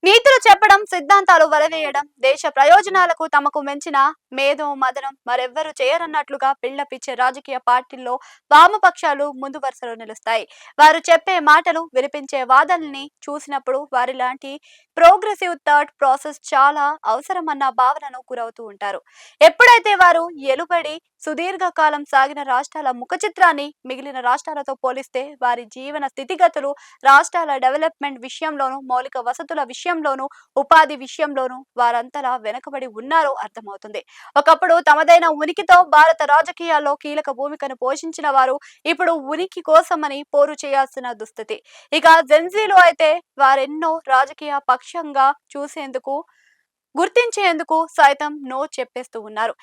నీతులు చెప్పడం, సిద్ధాంతాలు వలవేయడం, దేశ ప్రయోజనాలకు తమకు మించిన మేధో మదనం మరెవ్వరూ చేయరన్నట్లుగా పిల్లపిచ్చే రాజకీయ పార్టీల్లో వామపక్షాలు ముందు వరుసలో నిలుస్తాయి. వారు చెప్పే మాటలు, వినిపించే వాదనల్ని చూసినప్పుడు వారిలాంటి ప్రోగ్రెసివ్ థాట్ ప్రాసెస్ చాలా అవసరమన్న భావనను గురవుతూ ఉంటారు. ఎప్పుడైతే వారు ఎలుబడి సుదీర్ఘకాలం సాగిన రాష్ట్రాల ముఖ చిత్రాన్ని మిగిలిన రాష్ట్రాలతో పోలిస్తే వారి జీవన స్థితిగతులు, రాష్ట్రాల డెవలప్మెంట్ విషయంలోనూ, మౌలిక వసతుల విషయంలోనూ, ఉపాధి విషయంలోనూ వారంతలా వెనుకబడి ఉన్నారో అర్థమవుతుంది. ఒకప్పుడు తమదైన ఉనికితో భారత రాజకీయాల్లో కీలక భూమికను పోషించిన వారు ఇప్పుడు ఉనికి కోసమని పోరు చేయాల్సిన దుస్థితి. ఇక జెన్జీలో అయితే వారెన్నో రాజకీయ పక్షంగా చూసేందుకు, గుర్తించేందుకు సైతం నో చెప్పేస్తూ ఉన్నారు.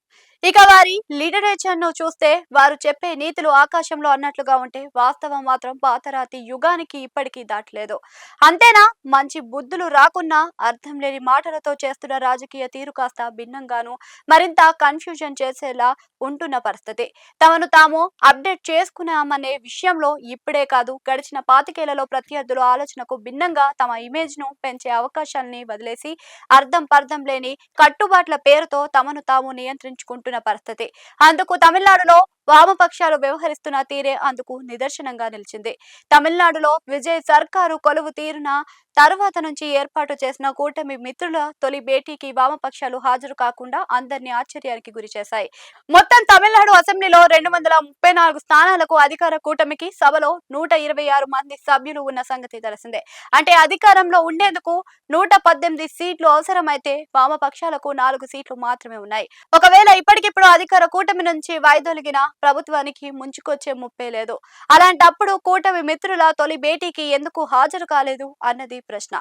ఇక వారి లిటరేచర్ ను చూస్తే వారు చెప్పే నీతులు ఆకాశంలో అన్నట్లుగా ఉంటే వాస్తవం మాత్రం పాతరాతి యుగానికి ఇప్పటికీ దాటలేదు. అంతేనా, మంచి బుద్ధులు రాకున్నా అర్థం లేని మాటలతో చేస్తున్న రాజకీయ తీరు కాస్త భిన్నంగాను, మరింత కన్ఫ్యూజన్ చేసేలా ఉంటున్న పరిస్థితి. తమను తాము అప్డేట్ చేసుకున్నామనే విషయంలో ఇప్పుడే కాదు, గడిచిన 25 ప్రత్యర్థుల ఆలోచనకు భిన్నంగా తమ ఇమేజ్ ను పెంచే అవకాశాలని వదిలేసి అర్థం పర్థం లేని కట్టుబాట్ల పేరుతో తమను తాము నియంత్రించుకుంటున్న పరిస్థితి. అందుకు తమిళనాడులో వామపక్షాలు వ్యవహరిస్తున్న తీరే అందుకు నిదర్శనంగా నిలిచింది. తమిళనాడులో విజయ్ సర్కారు కొలువు తీరిన తర్వాత నుంచి ఏర్పాటు చేసిన కూటమి మిత్రుల తొలి భేటీకి వామపక్షాలు హాజరు కాకుండా అందరినీ ఆశ్చర్యానికి గురి చేశాయి. మొత్తం తమిళనాడు అసెంబ్లీలో 234 స్థానాలకు అధికార కూటమికి సభలో 126 మంది సభ్యులు ఉన్న సంగతి తెలిసిందే. అంటే అధికారంలో ఉండేందుకు 118 సీట్లు అవసరమైతే వామపక్షాలకు 4 సీట్లు మాత్రమే ఉన్నాయి. ఒకవేళ ఇప్పటికిప్పుడు అధికార కూటమి నుంచి వైదొలిగిన ప్రభుత్వానికి ముంచుకొచ్చే ముప్పే లేదు. అలాంటప్పుడు కూటమి మిత్రుల తొలి భేటీకి ఎందుకు హాజరు కాలేదు అన్నది ప్రశ్న.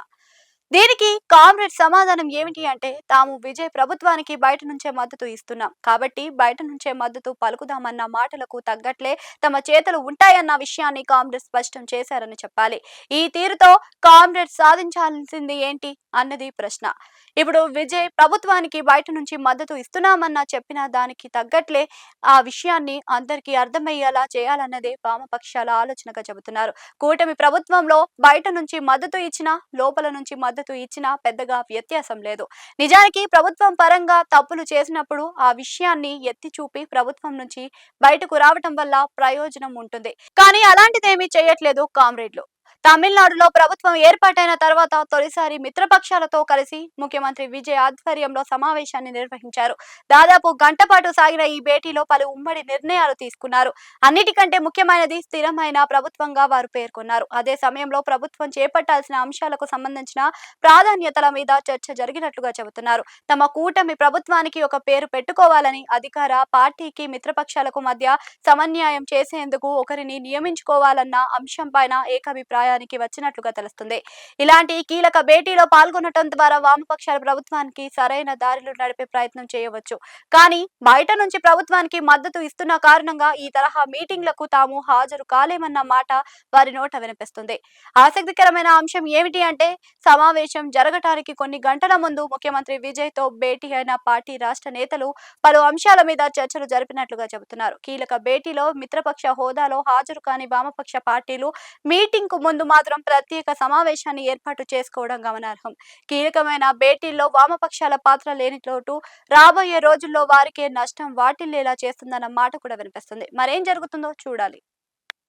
దీనికి కామ్రేడ్ సమాధానం ఏమిటి అంటే, తాము విజయ్ ప్రభుత్వానికి బయట నుంచే మద్దతు ఇస్తున్నాం కాబట్టి బయట నుంచే మద్దతు పలుకుదామన్న మాటలకు తగ్గట్లే తమ చేతులు ఉంటాయన్న విషయాన్ని కామ్రేడ్ స్పష్టం చేశారని చెప్పాలి. ఈ తీరుతో కామ్రేడ్ సాధించాల్సింది ఏంటి అన్నది ప్రశ్న. ఇప్పుడు విజయ్ ప్రభుత్వానికి బయట నుంచి మద్దతు ఇస్తున్నామన్న చెప్పిన దానికి తగ్గట్లే ఆ విషయాన్ని అందరికీ అర్థమయ్యేలా చేయాలన్నదే వామపక్షాల ఆలోచనగా చెబుతున్నారు. కూటమి ప్రభుత్వంలో బయట నుంచి మద్దతు ఇచ్చినా, లోపల నుంచి మద్దతు ఇచ్చినా పెద్దగా వ్యత్యాసం లేదు. నిజానికి ప్రభుత్వం పరంగా తప్పులు చేసినప్పుడు ఆ విషయాన్ని ఎత్తి చూపి ప్రభుత్వం నుంచి బయటకు రావటం వల్ల ప్రయోజనం ఉంటుంది. కానీ అలాంటిదేమీ చేయట్లేదు కామ్రేడ్లు. తమిళనాడులో ప్రభుత్వం ఏర్పాటైన తర్వాత తొలిసారి మిత్రపక్షాలతో కలిసి ముఖ్యమంత్రి విజయ్ ఆధ్వర్యంలో సమావేశాన్ని నిర్వహించారు. దాదాపు గంట పాటు సాగిన ఈ భేటీలో పలు ఉమ్మడి నిర్ణయాలు తీసుకున్నారు. అన్నిటికంటే ముఖ్యమైనది స్థిరమైన ప్రభుత్వంగా వారు పేర్కొన్నారు. అదే సమయంలో ప్రభుత్వం చేపట్టాల్సిన అంశాలకు సంబంధించిన ప్రాధాన్యతల మీద చర్చ జరిగినట్లుగా చెబుతున్నారు. తమ కూటమి ప్రభుత్వానికి ఒక పేరు పెట్టుకోవాలని, అధికార పార్టీకి మిత్రపక్షాలకు మధ్య సమన్వయం చేసేందుకు ఒకరిని నియమించుకోవాలన్న అంశంపైన ఏకాభిప్రాయానికి వచ్చినట్లుగా తెలుస్తుంది. ఇలాంటి కీలక భేటీలో పాల్గొనడం ద్వారా వామపక్షాల ప్రభుత్వానికి సరైన దారిలో నడిపే ప్రయత్నం చేయవచ్చు. కానీ బయట నుంచి ప్రభుత్వానికి మద్దతు ఇస్తున్న కారణంగా ఈ తరహా మీటింగ్లకు తాము హాజరు కాలేమన్న మాట వారి నోట వినిపిస్తుంది. ఆసక్తికరమైన అంశం ఏమిటి అంటే, సమావేశం జరగటానికి కొన్ని గంటల ముందు ముఖ్యమంత్రి విజయ్ తో భేటీ అయిన పార్టీ రాష్ట్ర నేతలు పలు అంశాల మీద చర్చలు జరిపినట్లుగా చెబుతున్నారు. కీలక భేటీలో మిత్రపక్ష హోదాలో హాజరు కాని వామపక్ష పార్టీలు మీటింగ్ కు ముందు మాత్రం ప్రత్యేక సమావేశాన్ని ఏర్పాటు చేసుకోవడం గమనార్హం. కీలకమైన భేటీల్లో వామపక్షాల పాత్ర లేని లోటు రాబోయే రోజుల్లో వారికే నష్టం వాటిల్లేలా చేస్తుందన్న మాట కూడా వినిపిస్తుంది. మరేం జరుగుతుందో చూడాలి.